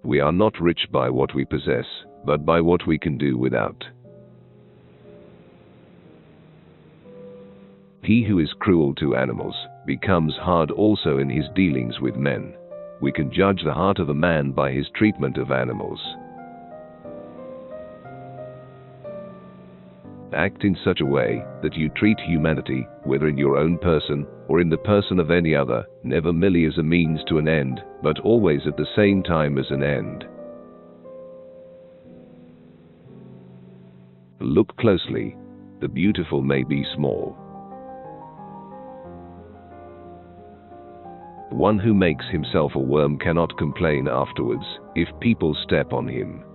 We are not rich by what we possess, but by what we can do without. He who is cruel to animals becomes hard also in his dealings with men. We can judge the heart of a man by his treatment of animals. Act in such a way that you treat humanity, whether in your own person or in the person of any other, never merely as a means to an end, but always at the same time as an end. Look closely. The beautiful may be small. One who makes himself a worm cannot complain afterwards if people step on him.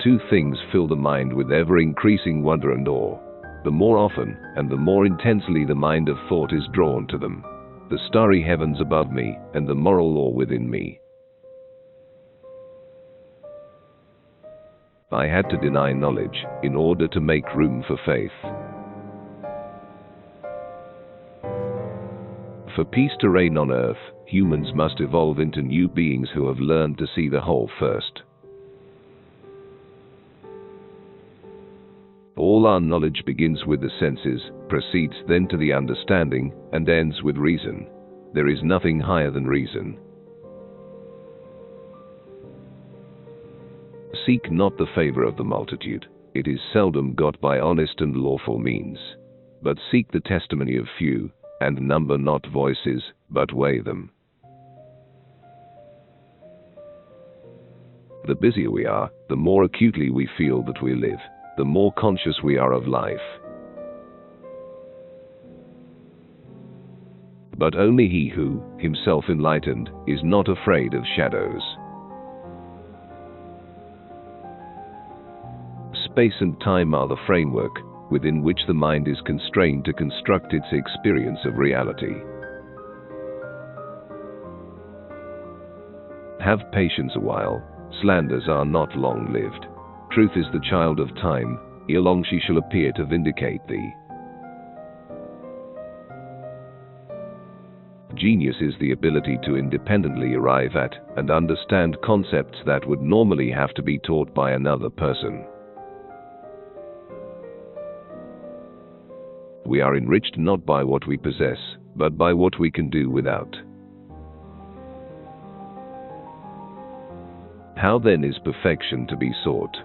Two things fill the mind with ever-increasing wonder and awe. The more often and the more intensely the mind of thought is drawn to them: the starry heavens above me and the moral law within me. I had to deny knowledge in order to make room for faith. For peace to reign on earth, humans must evolve into new beings who have learned to see the whole first. All our knowledge begins with the senses, proceeds then to the understanding, and ends with reason. There is nothing higher than reason. Seek not the favor of the multitude. It is seldom got by honest and lawful means. But seek the testimony of few, and number not voices, but weigh them. The busier we are, the more acutely we feel that we live, the more conscious we are of life. But only he who, himself enlightened, is not afraid of shadows. Space and time are the framework within which the mind is constrained to construct its experience of reality. Have patience a while. Slanders are not long-lived. Truth is the child of time. Ere long she shall appear to vindicate thee. Genius is the ability to independently arrive at and understand concepts that would normally have to be taught by another person. We are enriched not by what we possess, but by what we can do without. How then is perfection to be sought?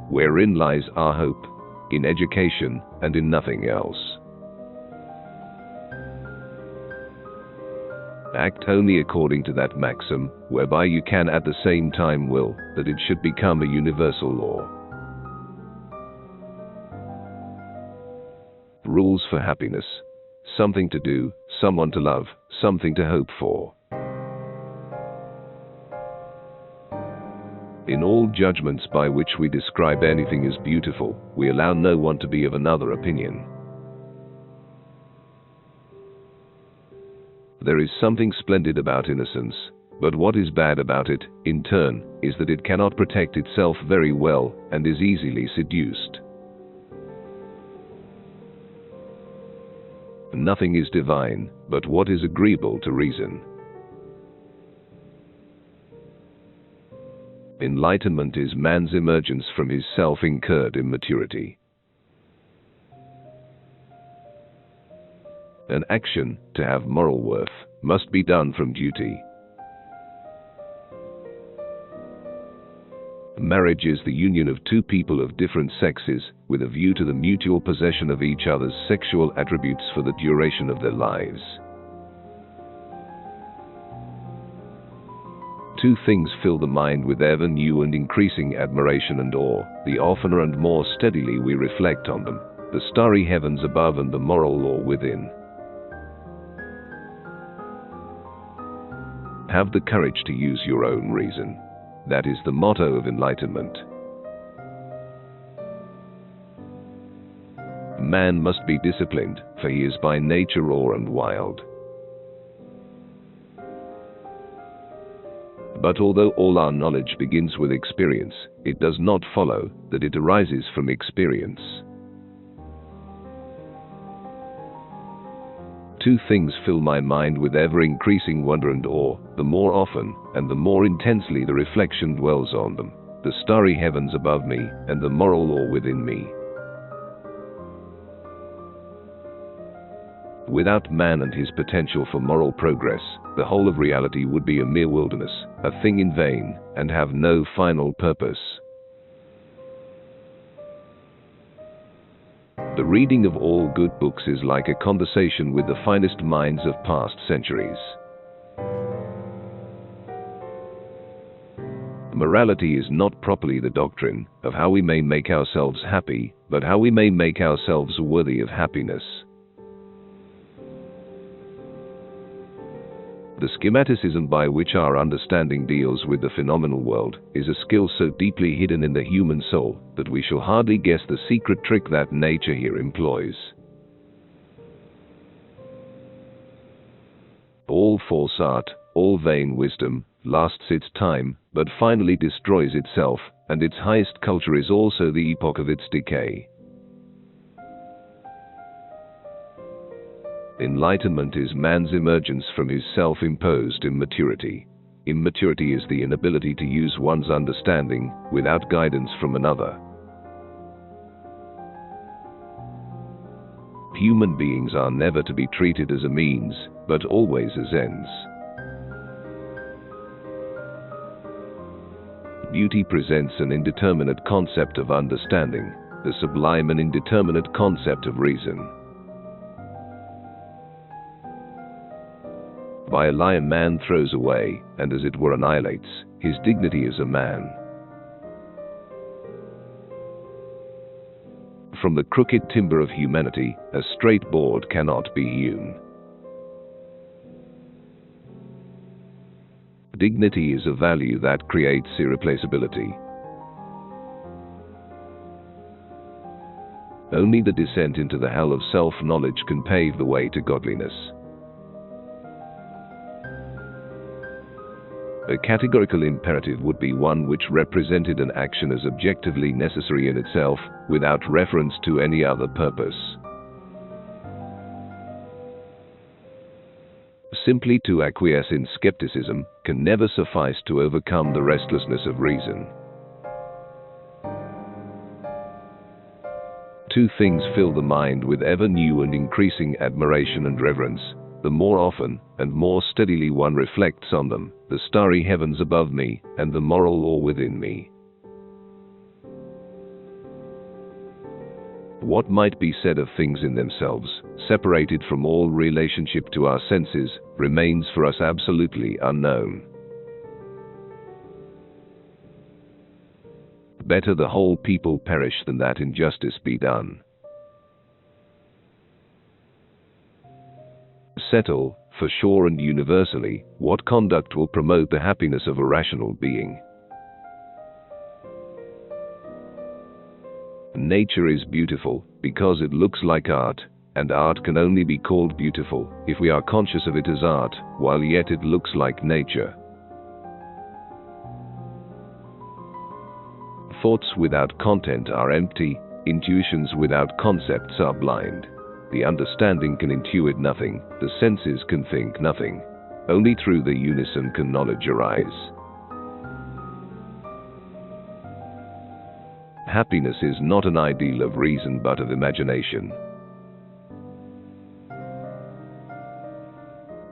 Wherein lies our hope? In education, and in nothing else. Act only according to that maxim, whereby you can at the same time will that it should become a universal law. Rules for happiness: something to do, someone to love, something to hope for. In all judgments by which we describe anything as beautiful, we allow no one to be of another opinion. There is something splendid about innocence, but what is bad about it, in turn, is that it cannot protect itself very well and is easily seduced. Nothing is divine but what is agreeable to reason. Enlightenment is man's emergence from his self-incurred immaturity. An action, to have moral worth, must be done from duty. Marriage is the union of two people of different sexes, with a view to the mutual possession of each other's sexual attributes for the duration of their lives. Two things fill the mind with ever new and increasing admiration and awe, the oftener and more steadily we reflect on them: the starry heavens above and the moral law within. Have the courage to use your own reason. That is the motto of enlightenment. Man must be disciplined, for he is by nature raw and wild. But although all our knowledge begins with experience, it does not follow that it arises from experience. Two things fill my mind with ever-increasing wonder and awe, the more often and the more intensely the reflection dwells on them: the starry heavens above me and the moral law within me. Without man and his potential for moral progress, the whole of reality would be a mere wilderness, a thing in vain, and have no final purpose. The reading of all good books is like a conversation with the finest minds of past centuries. Morality is not properly the doctrine of how we may make ourselves happy, but how we may make ourselves worthy of happiness. The schematicism by which our understanding deals with the phenomenal world is a skill so deeply hidden in the human soul that we shall hardly guess the secret trick that nature here employs. All false art, all vain wisdom, lasts its time, but finally destroys itself, and its highest culture is also the epoch of its decay. Enlightenment is man's emergence from his self-imposed immaturity. Immaturity is the inability to use one's understanding without guidance from another. Human beings are never to be treated as a means, but always as ends. Beauty presents an indeterminate concept of understanding, the sublime an indeterminate concept of reason. By a lie a man throws away, and as it were annihilates, his dignity as a man. From the crooked timber of humanity, a straight board cannot be hewn. Dignity is a value that creates irreplaceability. Only the descent into the hell of self-knowledge can pave the way to godliness. A categorical imperative would be one which represented an action as objectively necessary in itself, without reference to any other purpose. Simply to acquiesce in skepticism can never suffice to overcome the restlessness of reason. Two things fill the mind with ever new and increasing admiration and reverence: the more often and more steadily one reflects on them, the starry heavens above me and the moral law within me. What might be said of things in themselves, separated from all relationship to our senses, remains for us absolutely unknown. Better the whole people perish than that injustice be done. Settle, for sure and universally, what conduct will promote the happiness of a rational being. Nature is beautiful because it looks like art, and art can only be called beautiful if we are conscious of it as art, while yet it looks like nature. Thoughts without content are empty, intuitions without concepts are blind. The understanding can intuit nothing, the senses can think nothing. Only through the unison can knowledge arise. Happiness is not an ideal of reason but of imagination.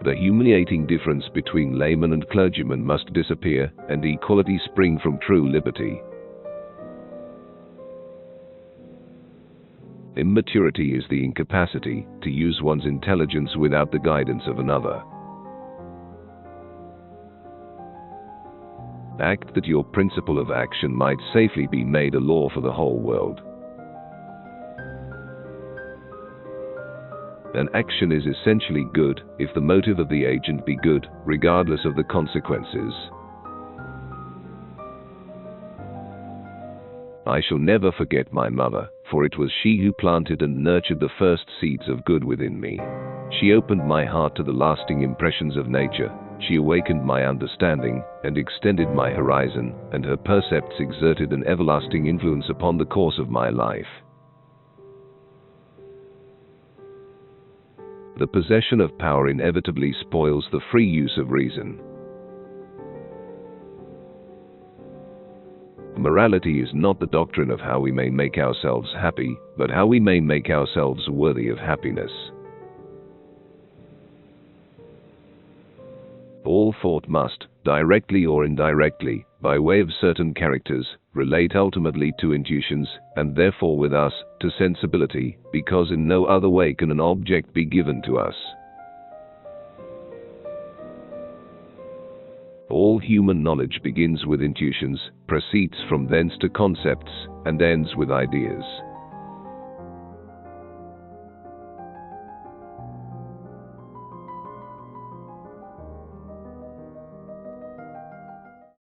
The humiliating difference between layman and clergyman must disappear, and equality spring from true liberty. Immaturity is the incapacity to use one's intelligence without the guidance of another. Act that your principle of action might safely be made a law for the whole world. An action is essentially good if the motive of the agent be good, regardless of the consequences. I shall never forget my mother, for it was she who planted and nurtured the first seeds of good within me. She opened my heart to the lasting impressions of nature. She awakened my understanding and extended my horizon, and her percepts exerted an everlasting influence upon the course of my life. The possession of power inevitably spoils the free use of reason. Morality is not the doctrine of how we may make ourselves happy, but how we may make ourselves worthy of happiness. All thought must, directly or indirectly, by way of certain characters, relate ultimately to intuitions, and therefore with us, to sensibility, because in no other way can an object be given to us. All human knowledge begins with intuitions, proceeds from thence to concepts, and ends with ideas.